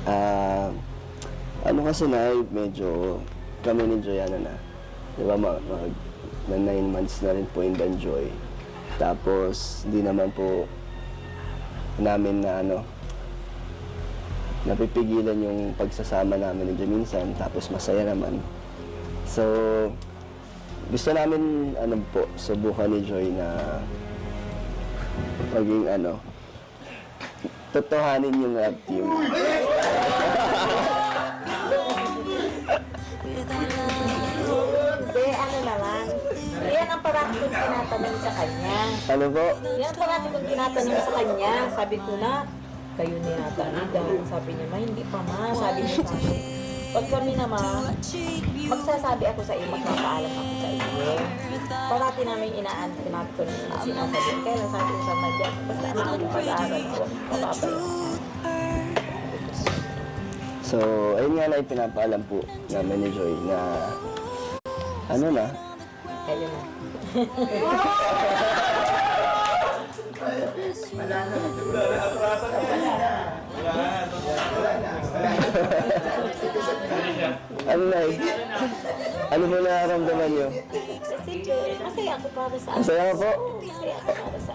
Ah, ano kasi na, medyo kami ni Joyanna na. Di ba, na 9 months na rin po in Danjoy. Tapos, di naman po namin na napipigilan yung pagsasama namin ni Joy minsan. Tapos, masaya naman. So, gusto namin, subukan ni Joy na maging totohanin yung love team. Hindi, ano naman. Yan ang parati kong tinatanong sa kanya. Ano po? Yan ang parati kong tinatanong sa kanya. Sabi ko na, kayo ni Ata Ida. Sabi niya, ma, hindi pa ma. Sabi niya sa akin. Pag kami naman, magsasabi ako sa iyo, magpapaalam ako sa iyo. Parati namin inaantinaat ko na sinasabi. Kaya lang sabi ko sa madya, basta ano ang pag-aaral ko, mapapayaw. So, ayun nga na ipinapaalam po namin ni Joy na na. Kayo na. Ano na ano mo nararamdaman niyo? Kasi masaya ako para sa Masaya ka po? Masaya ako para sa